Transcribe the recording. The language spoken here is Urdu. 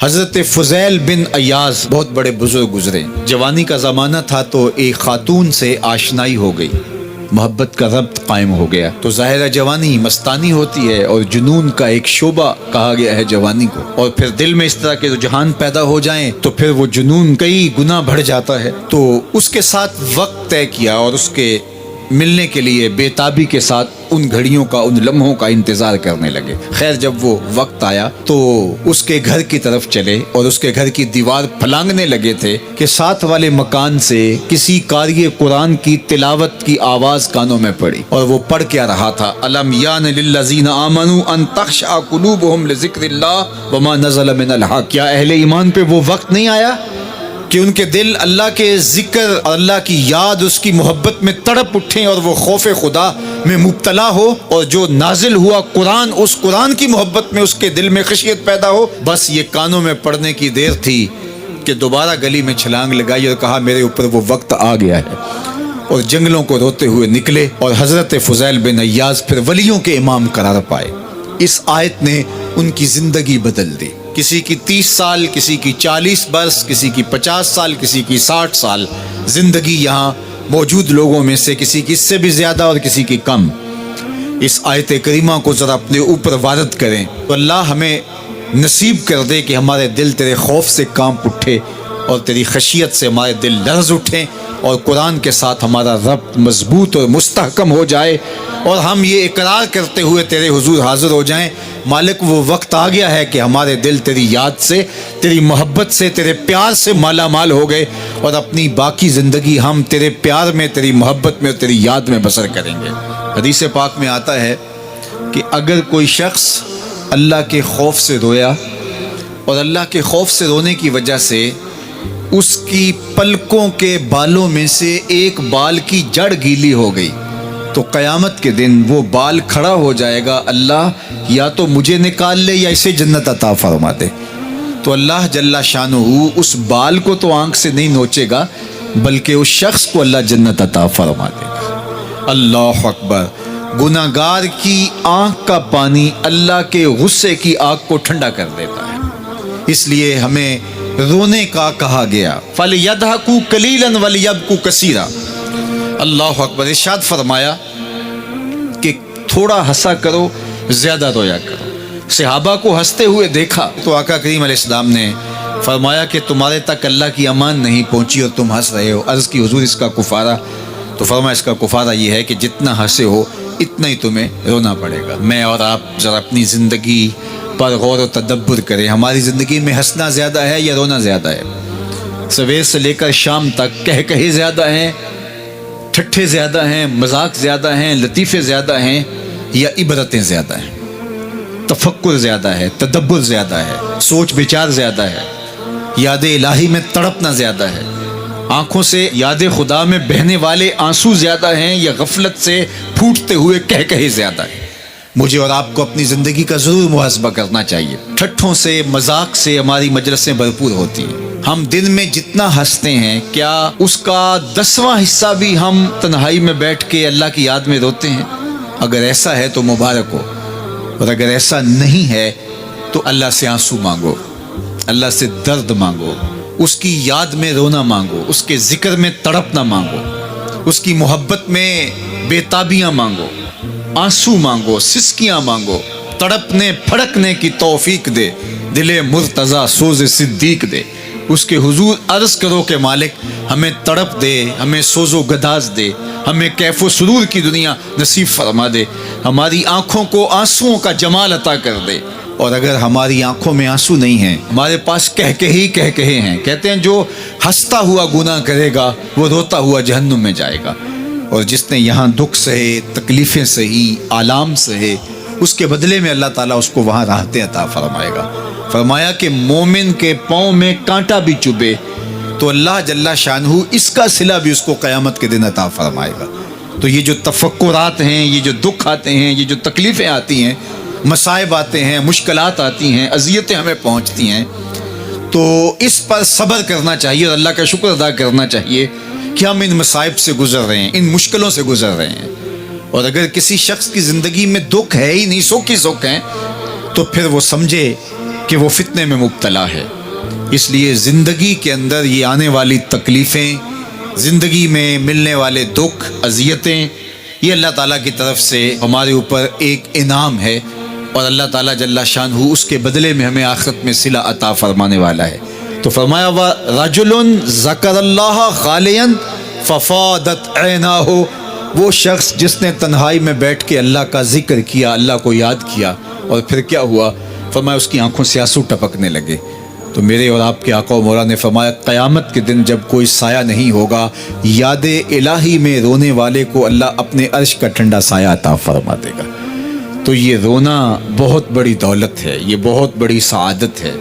حضرت فضیل بن ایاز بہت بڑے بزرگ گزرے. جوانی کا زمانہ تھا تو ایک خاتون سے آشنائی ہو گئی، محبت کا ربط قائم ہو گیا. تو ظاہرہ جوانی مستانی ہوتی ہے اور جنون کا ایک شعبہ کہا گیا ہے جوانی کو، اور پھر دل میں اس طرح کے رجحان پیدا ہو جائیں تو پھر وہ جنون کئی گنا بڑھ جاتا ہے. تو اس کے ساتھ وقت طے کیا اور اس کے ملنے کے لیے بے تابی کے ساتھ ان گھڑیوں کا، ان لمحوں کا انتظار کرنے لگے. خیر جب وہ وقت آیا تو اس کے گھر کی طرف چلے اور اس کے گھر کی دیوار پھلانگنے لگے تھے کہ ساتھ والے مکان سے کسی قاری قرآن کی تلاوت کی آواز کانوں میں پڑی. اور وہ پڑھ کیا رہا تھا، الم یان للذین آمنوا ان تخشع قلوبهم لذکر اللہ وما نزل من الحق. کیا اہل ایمان پہ وہ وقت نہیں آیا کہ ان کے دل اللہ کے ذکر اور اللہ کی یاد، اس کی محبت میں تڑپ اٹھیں اور وہ خوف خدا میں مبتلا ہو، اور جو نازل ہوا قرآن، اس قرآن کی محبت میں اس کے دل میں خشیت پیدا ہو. بس یہ کانوں میں پڑنے کی دیر تھی کہ دوبارہ گلی میں چھلانگ لگائی اور کہا میرے اوپر وہ وقت آ گیا ہے، اور جنگلوں کو روتے ہوئے نکلے. اور حضرت فضیل بن ایاز پھر ولیوں کے امام قرار پائے. اس آیت نے ان کی زندگی بدل دی. کسی کی 30 سال، کسی کی 40 برس، کسی کی 50 سال، کسی کی 60 سال زندگی یہاں موجود لوگوں میں سے کسی کی اس سے بھی زیادہ اور کسی کی کم. اس آیت کریمہ کو ذرا اپنے اوپر وارد کریں تو اللہ ہمیں نصیب کر دے کہ ہمارے دل تیرے خوف سے کانپ اٹھے اور تیری خشیت سے ہمارے دل لرز اٹھیں، اور قرآن کے ساتھ ہمارا ربط مضبوط اور مستحکم ہو جائے، اور ہم یہ اقرار کرتے ہوئے تیرے حضور حاضر ہو جائیں، مالک وہ وقت آ گیا ہے کہ ہمارے دل تیری یاد سے، تیری محبت سے، تیرے پیار سے مالا مال ہو گئے، اور اپنی باقی زندگی ہم تیرے پیار میں، تیری محبت میں اور تیری یاد میں بسر کریں گے. حدیث پاک میں آتا ہے کہ اگر کوئی شخص اللہ کے خوف سے رویا اور اللہ کے خوف سے رونے کی وجہ سے اس کی پلکوں کے بالوں میں سے ایک بال کی جڑ گیلی ہو گئی تو قیامت کے دن وہ بال کھڑا ہو جائے گا، اللہ یا تو مجھے نکال لے یا اسے جنت عطا فرما دے. تو اللہ جل شانہ اس بال کو تو آنکھ سے نہیں نوچے گا، بلکہ اس شخص کو اللہ جنت عطا فرما دے گا. اللہ اکبر. گناہگار کی آنکھ کا پانی اللہ کے غصے کی آگ کو ٹھنڈا کر دیتا ہے. اس لیے ہمیں رونے کا کہا گیا، فَلْيَضْحَكُوا قَلِيلًا وَلْيَبْكُوا كَثِيرًا. اللہ اکبر. ارشاد فرمایا کہ تھوڑا ہنسا کرو، زیادہ رویا کرو. صحابہ کو ہنستے ہوئے دیکھا تو آقا کریم علیہ السلام نے فرمایا کہ تمہارے تک اللہ کی امان نہیں پہنچی اور تم ہنس رہے ہو. عرض کی حضور اس کا کفارہ؟ تو فرمایا اس کا کفارہ یہ ہے کہ جتنا ہنسے ہو اتنا ہی تمہیں رونا پڑے گا. میں اور آپ ذرا اپنی زندگی پر غور و تدبر کریں. ہماری زندگی میں ہنسنا زیادہ ہے یا رونا زیادہ ہے؟ سویر سے لے کر شام تک کہے زیادہ ہیں، ٹھٹھے زیادہ ہیں، مذاق زیادہ ہیں، لطیفے زیادہ ہیں، یا عبرتیں زیادہ ہیں؟ تفکر زیادہ ہے، تدبر زیادہ ہے، سوچ بچار زیادہ ہے، یاد الہی میں تڑپنا زیادہ ہے، آنکھوں سے یاد خدا میں بہنے والے آنسو زیادہ ہیں، یا غفلت سے پھوٹتے ہوئے کہے زیادہ ہیں؟ مجھے اور آپ کو اپنی زندگی کا ضرور محاسبہ کرنا چاہیے. ٹھٹھوں سے، مذاق سے ہماری مجلسیں بھرپور ہوتی ہیں. ہم دن میں جتنا ہنستے ہیں کیا اس کا 10واں حصہ بھی ہم تنہائی میں بیٹھ کے اللہ کی یاد میں روتے ہیں؟ اگر ایسا ہے تو مبارک ہو، اور اگر ایسا نہیں ہے تو اللہ سے آنسو مانگو، اللہ سے درد مانگو، اس کی یاد میں رونا مانگو، اس کے ذکر میں تڑپنا مانگو، اس کی محبت میں بے تابیاں مانگو، آنسو مانگو، سسکیاں مانگو. تڑپنے پھڑکنے کی توفیق دے، دل مرتضیٰ سوز صدیق دے. اس کے حضور عرض کرو کہ مالک ہمیں تڑپ دے، ہمیں سوز و گداز دے، ہمیں کیف و سرور کی دنیا نصیب فرما دے، ہماری آنکھوں کو آنسوؤں کا جمال عطا کر دے. اور اگر ہماری آنکھوں میں آنسو نہیں ہیں، ہمارے پاس کہے ہیں، کہتے ہیں جو ہنستا ہوا گناہ کرے گا وہ روتا ہوا جہنم میں جائے گا، اور جس نے یہاں دکھ سہے، تکلیفیں سہی، آلام سہے، اس کے بدلے میں اللہ تعالیٰ اس کو وہاں راحتیں عطا فرمائے گا. فرمایا کہ مومن کے پاؤں میں کانٹا بھی چبھے تو اللہ جل شانہ اس کا صلہ بھی اس کو قیامت کے دن عطا فرمائے گا. تو یہ جو تفکرات ہیں، یہ جو دکھ آتے ہیں، یہ جو تکلیفیں آتی ہیں، مصائب آتے ہیں، مشکلات آتی ہیں، اذیتیں ہمیں پہنچتی ہیں، تو اس پر صبر کرنا چاہیے اور اللہ کا شکر ادا کرنا چاہیے کہ ہم ان مصائب سے گزر رہے ہیں، ان مشکلوں سے گزر رہے ہیں. اور اگر کسی شخص کی زندگی میں دکھ ہے ہی نہیں، سکھ ہی سکھ ہیں، تو پھر وہ سمجھے کہ وہ فتنے میں مبتلا ہے۔ اس لیے زندگی کے اندر یہ آنے والی تکلیفیں، زندگی میں ملنے والے دکھ، اذیتیں، یہ اللہ تعالیٰ کی طرف سے ہمارے اوپر ایک انعام ہے، اور اللہ تعالیٰ جل شانہ اس کے بدلے میں ہمیں آخرت میں صلہ عطا فرمانے والا ہے۔ تو فرمایا رجل ذکر اللہ خالیا ففاضت عیناہ، وہ شخص جس نے تنہائی میں بیٹھ کے اللہ کا ذکر کیا، اللہ کو یاد کیا، اور پھر کیا ہوا؟ فرمایا اس کی آنکھوں سے آنسو ٹپکنے لگے۔ تو میرے اور آپ کے آقا و مولا نے فرمایا قیامت کے دن جب کوئی سایہ نہیں ہوگا، یاد الہی میں رونے والے کو اللہ اپنے عرش کا ٹھنڈا سایہ عطا فرما دے گا۔ تو یہ رونا بہت بڑی دولت ہے، یہ بہت بڑی سعادت ہے۔